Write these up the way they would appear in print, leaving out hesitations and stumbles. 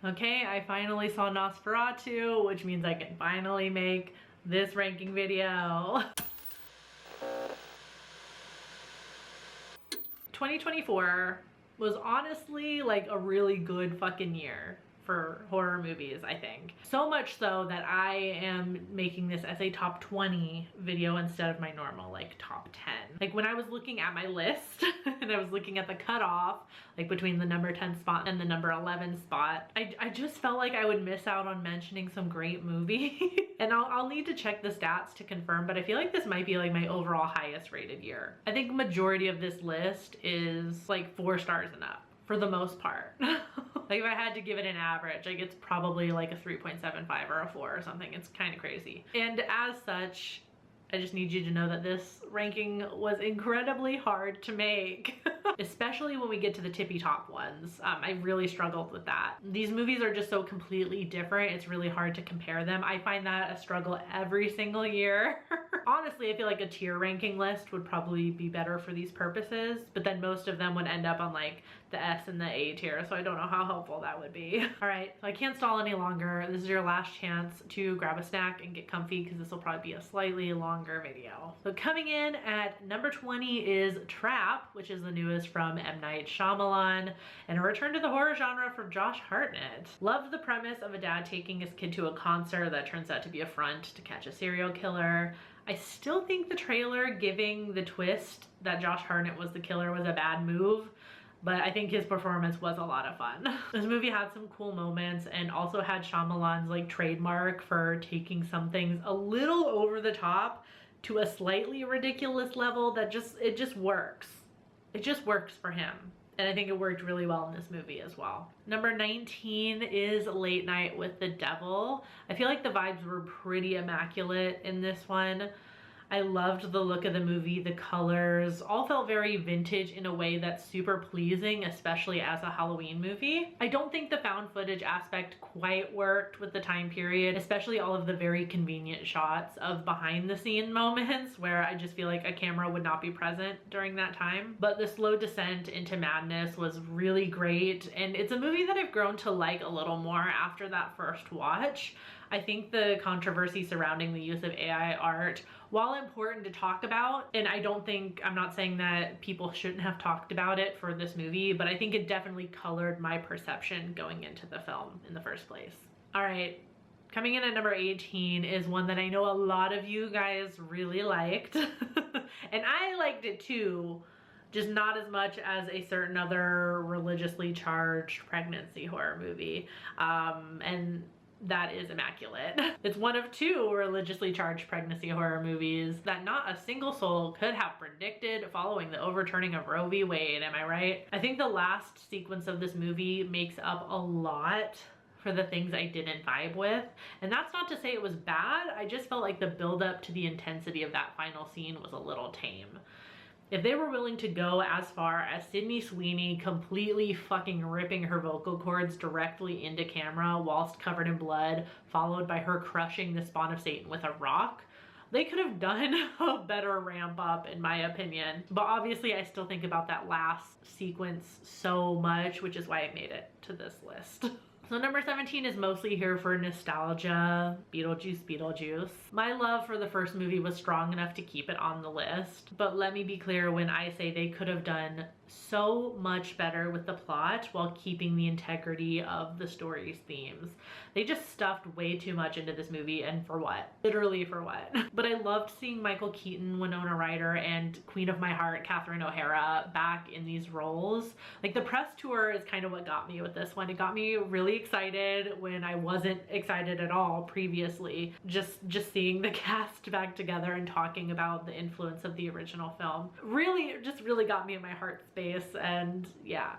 Okay, I finally saw Nosferatu, which means I can finally make this ranking video. 2024 was honestly like a really good fucking year for horror movies, I think. So much so that I am making this as a top 20 video instead of my normal like top 10. Like when I was looking at my list and I was looking at the cutoff, like between the number 10 spot and the number 11 spot, I just felt like I would miss out on mentioning some great movie. And I'll need to check the stats to confirm, but I feel like this might be like my overall highest rated year. I think majority of this list is like 4 stars and up for the most part. Like if I had to give it an average, like it's probably like a 3.75 or a 4 or something. It's kind of crazy. And as such, I just need you to know that this ranking was incredibly hard to make, especially when we get to the tippy top ones. I really struggled with that. These movies are just so completely different. It's really hard to compare them. I find that a struggle every single year. Honestly, I feel like a tier ranking list would probably be better for these purposes, but then most of them would end up on like the S and the A tier, so I don't know how helpful that would be. All right, so I can't stall any longer. This is your last chance to grab a snack and get comfy because this will probably be a slightly longer video. So coming in at number 20 is Trap, which is the newest from M. Night Shyamalan, and a return to the horror genre from Josh Hartnett. Loved the premise of a dad taking his kid to a concert that turns out to be a front to catch a serial killer. I still think the trailer giving the twist that Josh Hartnett was the killer was a bad move, but I think his performance was a lot of fun. This movie had some cool moments and also had Shyamalan's like trademark for taking some things a little over the top to a slightly ridiculous level that it just works. It just works for him. And I think it worked really well in this movie as well. Number 19 is Late Night with the Devil. I feel like the vibes were pretty immaculate in this one. I loved the look of the movie, the colors, all felt very vintage in a way that's super pleasing, especially as a Halloween movie. I don't think the found footage aspect quite worked with the time period, especially all of the very convenient shots of behind the scene moments where I just feel like a camera would not be present during that time. But the slow descent into madness was really great, and it's a movie that I've grown to like a little more after that first watch. I think the controversy surrounding the use of AI art, while important to talk about, and I'm not saying that people shouldn't have talked about it for this movie, but I think it definitely colored my perception going into the film in the first place. All right, coming in at number 18 is one that I know a lot of you guys really liked, and I liked it too, just not as much as a certain other religiously charged pregnancy horror movie, and that is Immaculate. It's one of 2 religiously charged pregnancy horror movies that not a single soul could have predicted following the overturning of Roe v. Wade, am I right? I think the last sequence of this movie makes up a lot for the things I didn't vibe with. And that's not to say it was bad, I just felt like the buildup to the intensity of that final scene was a little tame. If they were willing to go as far as Sydney Sweeney completely fucking ripping her vocal cords directly into camera whilst covered in blood, followed by her crushing the spawn of Satan with a rock, they could have done a better ramp up in my opinion. But obviously I still think about that last sequence so much, which is why I made it to this list. So number 17 is mostly here for nostalgia. Beetle Juice, Beetle Juice. My love for the first movie was strong enough to keep it on the list, but let me be clear when I say they could have done so much better with the plot while keeping the integrity of the story's themes. They just stuffed way too much into this movie, and for what? Literally for what? But I loved seeing Michael Keaton, Winona Ryder, and Queen of My Heart, Catherine O'Hara back in these roles. Like the press tour is kind of what got me with this one. It got me really excited when I wasn't excited at all previously. Just seeing the cast back together and talking about the influence of the original film really got me in my heart space. And yeah,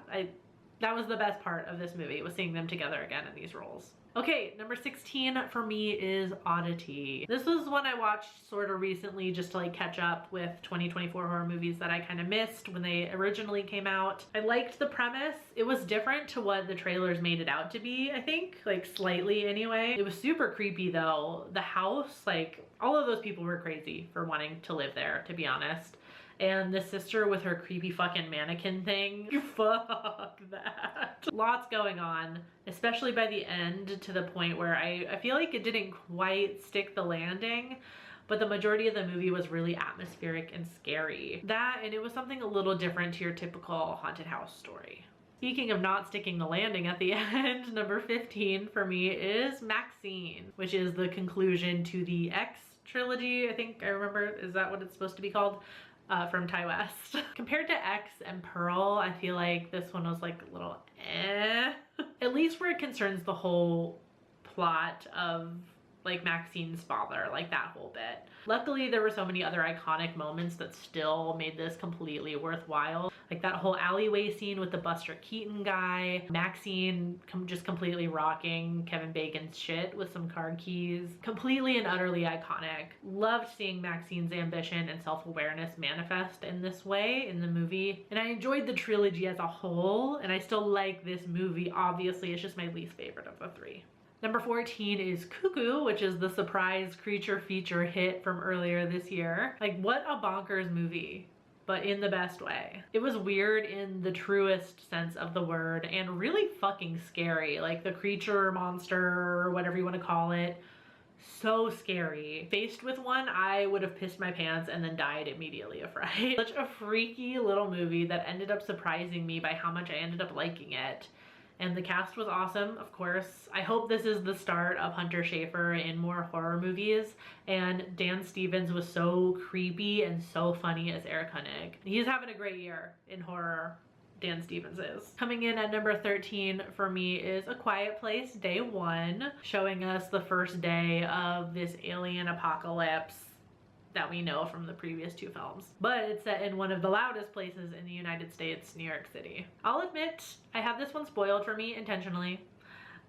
that was the best part of this movie, was seeing them together again in these roles. Okay, number 16 for me is Odity. This was one I watched sort of recently just to like catch up with 2024 horror movies that I kind of missed when they originally came out. I liked the premise. It was different to what the trailers made it out to be, I think, like slightly anyway. It was super creepy though. The house, like all of those people were crazy for wanting to live there, to be honest. And the sister with her creepy fucking mannequin thing. Fuck that. Lots going on, especially by the end, to the point where I feel like it didn't quite stick the landing, but the majority of the movie was really atmospheric and scary. That, and it was something a little different to your typical haunted house story. Speaking of not sticking the landing at the end, number 15 for me is Maxine, which is the conclusion to the X trilogy, I think I remember. Is that what it's supposed to be called? From Ty West. Compared to X and Pearl, I feel like this one was like a little eh. At least where it concerns the whole plot of like Maxine's father, like that whole bit. Luckily, there were so many other iconic moments that still made this completely worthwhile. Like that whole alleyway scene with the Buster Keaton guy, Maxine just completely rocking Kevin Bacon's shit with some card keys. Completely and utterly iconic. Loved seeing Maxine's ambition and self-awareness manifest in this way in the movie. And I enjoyed the trilogy as a whole, and I still like this movie. Obviously, it's just my least favorite of the three. Number 14 is Cuckoo, which is the surprise creature feature hit from earlier this year. Like, what a bonkers movie, but in the best way. It was weird in the truest sense of the word and really fucking scary. Like the creature, monster, or whatever you want to call it. So scary. Faced with one, I would have pissed my pants and then died immediately of fright. Such a freaky little movie that ended up surprising me by how much I ended up liking it. And the cast was awesome, of course. I hope this is the start of Hunter Schafer in more horror movies. And Dan Stevens was so creepy and so funny as Eric Hoenig. He's having a great year in horror, Dan Stevens is. Coming in at number 13 for me is A Quiet Place Day 1, showing us the first day of this alien apocalypse that we know from the previous two films. But it's set in one of the loudest places in the United States, New York City. I'll admit, I have this one spoiled for me intentionally.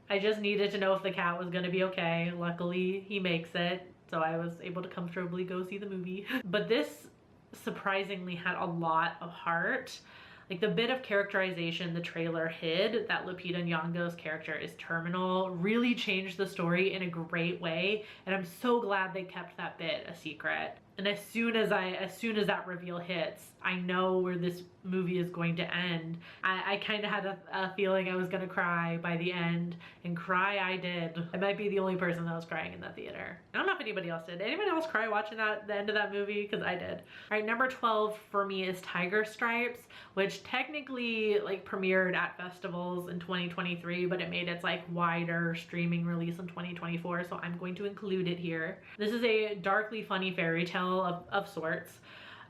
I just needed to know if the cat was gonna be okay. Luckily, he makes it, so I was able to comfortably go see the movie. But this surprisingly had a lot of heart. Like the bit of characterization the trailer hid, that Lupita Nyong'o's character is terminal, really changed the story in a great way, and I'm so glad they kept that bit a secret. And as soon as that reveal hits, I know where this movie is going to end. I kind of had a feeling I was gonna cry by the end, and cry I did. I might be the only person that was crying in that theater. I don't know if anybody else did. Did anybody else cry watching the end of that movie? Because I did. All right, number 12 for me is Tiger Stripes, which technically like premiered at festivals in 2023, but it made its like wider streaming release in 2024, so I'm going to include it here. This is a darkly funny fairy tale of sorts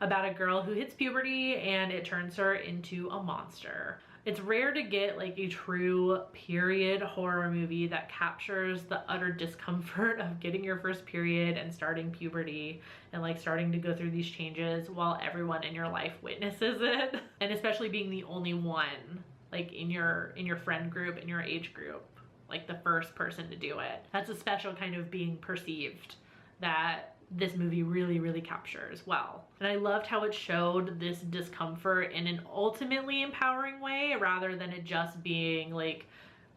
about a girl who hits puberty and it turns her into a monster. It's rare to get like a true period horror movie that captures the utter discomfort of getting your first period and starting puberty and like starting to go through these changes while everyone in your life witnesses it. And especially being the only one like in your friend group, in your age group, like the first person to do it. That's a special kind of being perceived that this movie really captures well. And I loved how it showed this discomfort in an ultimately empowering way rather than it just being like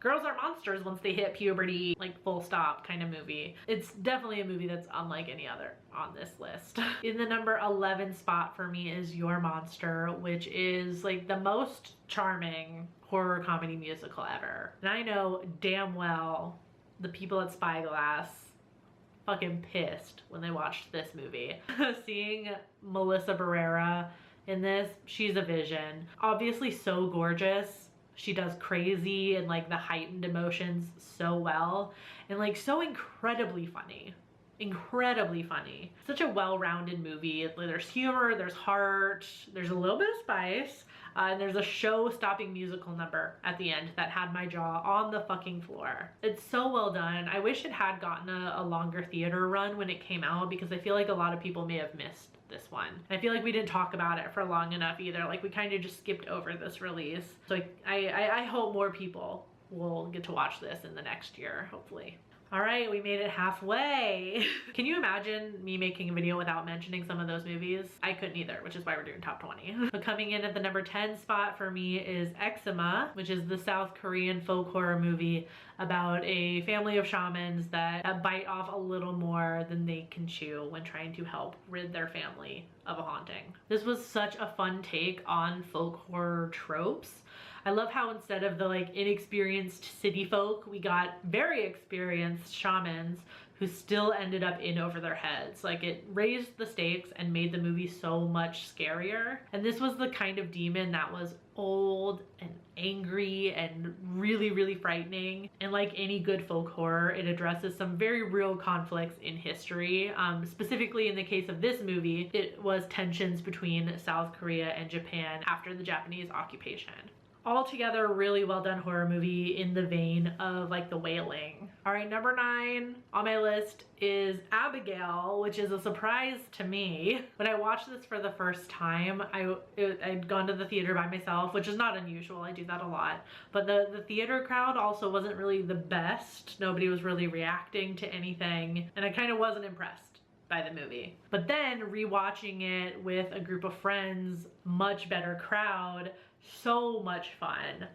girls are monsters once they hit puberty, like full stop kind of movie. It's definitely a movie that's unlike any other on this list. In the number 11 spot for me is Your Monster, which is like the most charming horror comedy musical ever. And I know damn well the people at Spyglass fucking pissed when they watched this movie. Seeing Melissa Barrera in this, she's a vision. Obviously so gorgeous. She does crazy and like the heightened emotions so well, and like so incredibly funny. Incredibly funny. Such a well-rounded movie. There's humor, there's heart, there's a little bit of spice, and there's a show-stopping musical number at the end that had my jaw on the fucking floor. It's so well done. I wish it had gotten a longer theater run when it came out, because I feel like a lot of people may have missed this one. I feel like we didn't talk about it for long enough either. Like we kind of just skipped over this release. So I hope more people will get to watch this in the next year, hopefully. All right, we made it halfway. Can you imagine me making a video without mentioning some of those movies? I couldn't either, which is why we're doing top 20. But coming in at the number 10 spot for me is Eczema, which is the South Korean folk horror movie about a family of shamans that bite off a little more than they can chew when trying to help rid their family of a haunting. This was such a fun take on folk horror tropes. I love how instead of the like inexperienced city folk, we got very experienced shamans who still ended up in over their heads. Like, it raised the stakes and made the movie so much scarier. And this was the kind of demon that was old and angry and really, really frightening. And like any good folk horror, it addresses some very real conflicts in history. Specifically in the case of this movie, it was tensions between South Korea and Japan after the Japanese occupation. Altogether, really well done horror movie in the vein of like The Wailing. All right, number 9 on my list is Abigail, which is a surprise to me. When I watched this for the first time, I'd gone to the theater by myself, which is not unusual. I do that a lot. But the theater crowd also wasn't really the best. Nobody was really reacting to anything, and I kind of wasn't impressed by the movie. But then rewatching it with a group of friends, much better crowd, so much fun.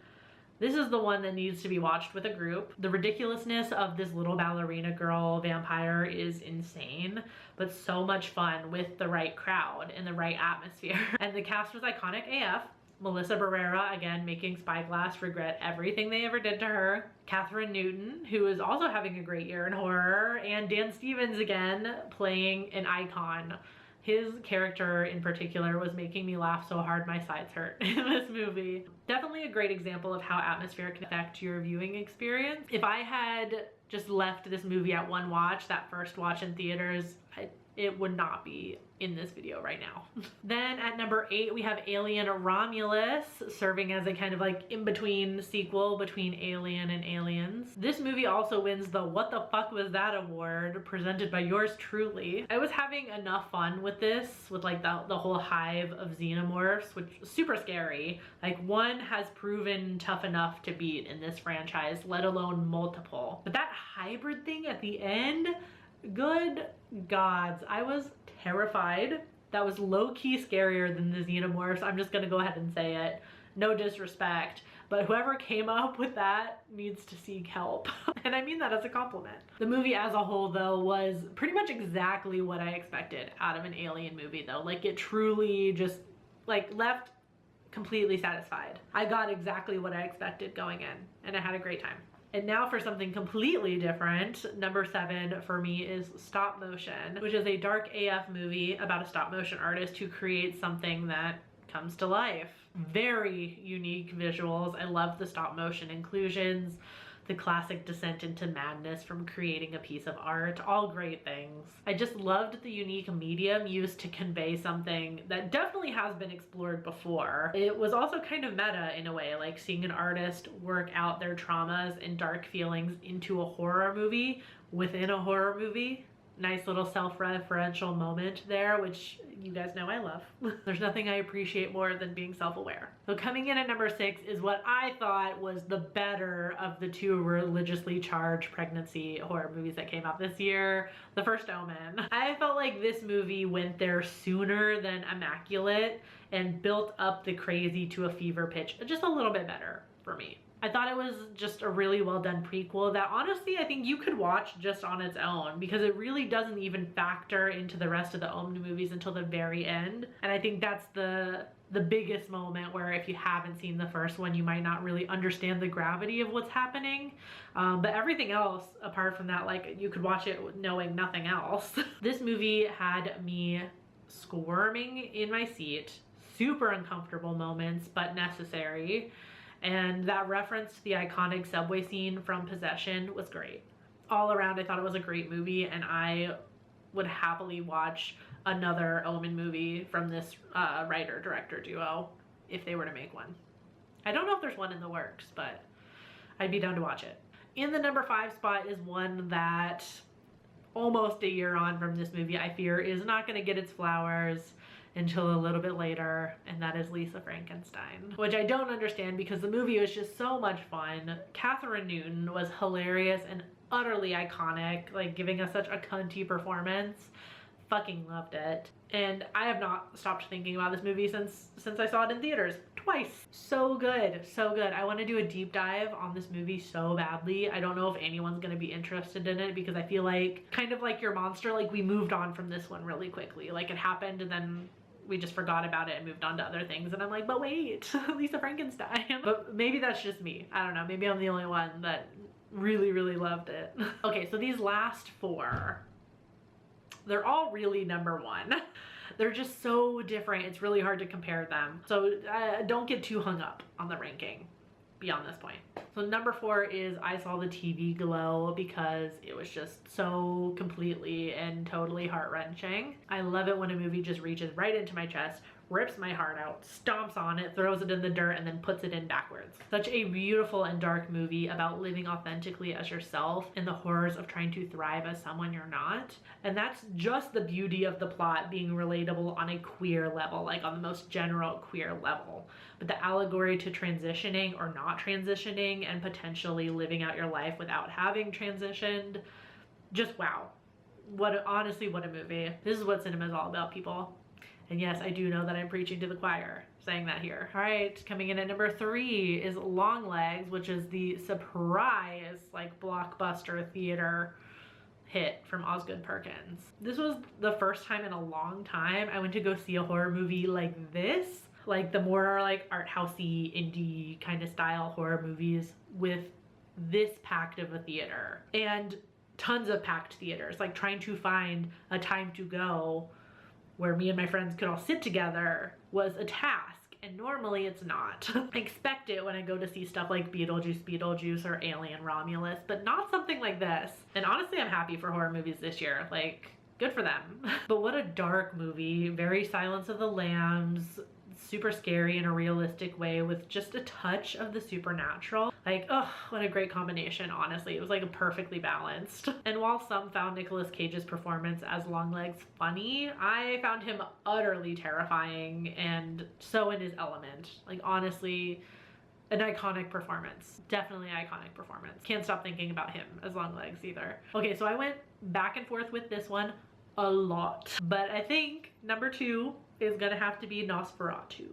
This is the one that needs to be watched with a group. The ridiculousness of this little ballerina girl vampire is insane, but so much fun with the right crowd and the right atmosphere. And the cast was iconic AF. Melissa Barrera, again, making Spyglass regret everything they ever did to her. Catherine Newton, who is also having a great year in horror. And Dan Stevens, again, playing an icon. His character in particular was making me laugh so hard my sides hurt in this movie. Definitely a great example of how atmosphere can affect your viewing experience. If I had just left this movie at one watch, that first watch in theaters, it would not be in this video right now. Then at number 8, we have Alien Romulus, serving as a kind of like in-between sequel between Alien and Aliens. This movie also wins the What the Fuck Was That award, presented by yours truly. I was having enough fun with this, with like the whole hive of xenomorphs, which was super scary. Like, one has proven tough enough to beat in this franchise, let alone multiple. But that hybrid thing at the end, good gods, I was terrified. That was low-key scarier than the xenomorphs. I'm just gonna go ahead and say it. No disrespect, but whoever came up with that needs to seek help. And I mean that as a compliment. The movie as a whole, though, was pretty much exactly what I expected out of an Alien movie, though. Like, it truly just like left completely satisfied. I got exactly what I expected going in, and I had a great time. And now for something completely different, number 7 for me is Stop Motion, which is a dark AF movie about a stop motion artist who creates something that comes to life. Very unique visuals. I love the stop motion inclusions, the classic descent into madness from creating a piece of art, all great things. I just loved the unique medium used to convey something that definitely has been explored before. It was also kind of meta in a way, like seeing an artist work out their traumas and dark feelings into a horror movie within a horror movie. Nice little self-referential moment there, which you guys know I love. There's nothing I appreciate more than being self-aware. So coming in at number 6 is what I thought was the better of the 2 religiously charged pregnancy horror movies that came out this year. The first Omen. I felt like this movie went there sooner than Immaculate and built up the crazy to a fever pitch just a little bit better for me. I thought it was just a really well done prequel that honestly I think you could watch just on its own, because it really doesn't even factor into the rest of the Omen movies until the very end. And I think that's the biggest moment where if you haven't seen the first one, you might not really understand the gravity of what's happening. But everything else apart from that, like, you could watch it knowing nothing else. This movie had me squirming in my seat, super uncomfortable moments, but necessary. And that reference to the iconic subway scene from Possession was great. All around, I thought it was a great movie, and I would happily watch another Omen movie from this writer-director duo if they were to make one. I don't know if there's one in the works, but I'd be down to watch it. In the number 5 spot is one that almost a year on from this movie I fear is not going to get its flowers until a little bit later, and that is Lisa Frankenstein, which I don't understand because the movie was just so much fun. Catherine Newton was hilarious and utterly iconic, like giving us such a cunty performance. Fucking loved it. And I have not stopped thinking about this movie since I saw it in theaters twice. So good, so good. I want to do a deep dive on this movie so badly. I don't know if anyone's gonna be interested in it because I feel like, kind of like your monster, like we moved on from this one really quickly. Like it happened and then we just forgot about it and moved on to other things. And I'm like, but wait, Lisa Frankenstein. But maybe that's just me. I don't know. Maybe I'm the only one that really, really loved it. Okay, so these last four, they're all really number one. They're just so different. It's really hard to compare them. So don't get too hung up on the ranking beyond this point. So number 4 is I Saw the TV Glow because it was just so completely and totally heart-wrenching. I love it when a movie just reaches right into my chest, rips my heart out, stomps on it, throws it in the dirt, and then puts it in backwards. Such a beautiful and dark movie about living authentically as yourself and the horrors of trying to thrive as someone you're not. And that's just the beauty of the plot being relatable on a queer level, like on the most general queer level. But the allegory to transitioning or not transitioning and potentially living out your life without having transitioned, just wow. Honestly, what a movie. This is what cinema is all about, people. And yes, I do know that I'm preaching to the choir saying that here. All right, coming in at number 3 is Longlegs, which is the surprise, like, blockbuster theater hit from Osgood Perkins. This was the first time in a long time I went to go see a horror movie like this, like the more like art housey, indie kind of style horror movies with this packed of a theater and tons of packed theaters, like trying to find a time to go where me and my friends could all sit together was a task, and normally it's not. I expect it when I go to see stuff like Beetle Juice or Alien Romulus, but not something like this. And honestly, I'm happy for horror movies this year. Like, good for them. But what a dark movie. Very Silence of the Lambs, super scary in a realistic way with just a touch of the supernatural. Like, oh, what a great combination, honestly. It was like perfectly balanced. And while some found Nicolas Cage's performance as Longlegs funny, I found him utterly terrifying and so in his element. Like, honestly, an iconic performance. Definitely iconic performance. Can't stop thinking about him as Longlegs either. Okay, so I went back and forth with this one a lot, but I think number 2 is gonna have to be Nosferatu.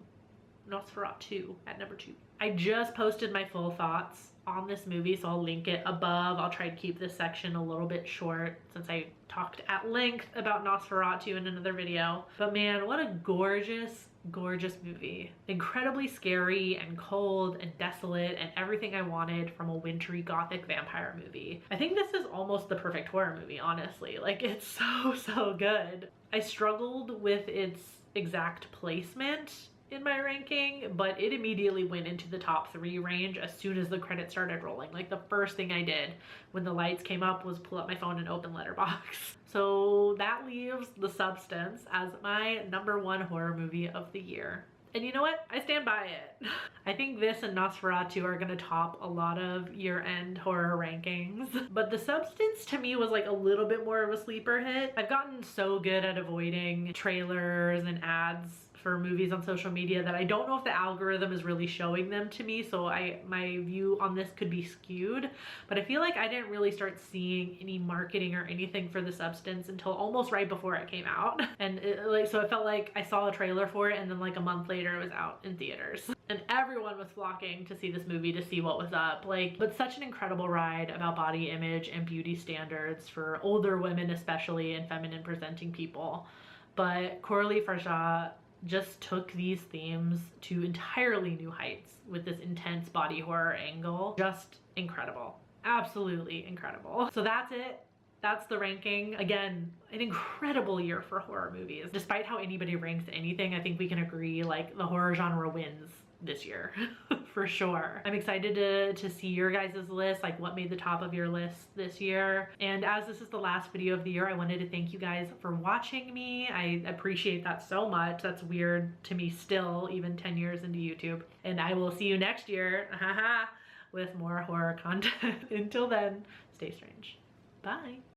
Nosferatu at number 2. I just posted my full thoughts on this movie, so I'll link it above. I'll try to keep this section a little bit short since I talked at length about Nosferatu in another video. But man, what a gorgeous, gorgeous movie. Incredibly scary and cold and desolate and everything I wanted from a wintry gothic vampire movie. I think this is almost the perfect horror movie, honestly. Like, it's so, so good. I struggled with its exact placement in my ranking, but it immediately went into the top 3 range as soon as the credits started rolling. Like, the first thing I did when the lights came up was pull up my phone and open Letterboxd. So that leaves The Substance as my number 1 horror movie of the year. And you know what? I stand by it. I think this and Nosferatu are gonna top a lot of year-end horror rankings. But The Substance to me was like a little bit more of a sleeper hit. I've gotten so good at avoiding trailers and ads for movies on social media that I don't know if the algorithm is really showing them to me, so my view on this could be skewed. But I feel like I didn't really start seeing any marketing or anything for The Substance until almost right before it came out. And so it felt like I saw a trailer for it and then like a month later it was out in theaters. And everyone was flocking to see this movie to see what was up. Like, but such an incredible ride about body image and beauty standards for older women especially and feminine presenting people. But Coralie Farjat just took these themes to entirely new heights with this intense body horror angle. Just incredible. Absolutely incredible. So that's it. That's the ranking. Again, an incredible year for horror movies. Despite how anybody ranks anything, I think we can agree like the horror genre wins this year for sure. I'm excited to see your guys' list, like what made the top of your list this year. And as this is the last video of the year, I wanted to thank you guys for watching me. I appreciate that so much. That's weird to me still, even 10 years into YouTube. And I will see you next year with more horror content. Until then, stay strange. Bye.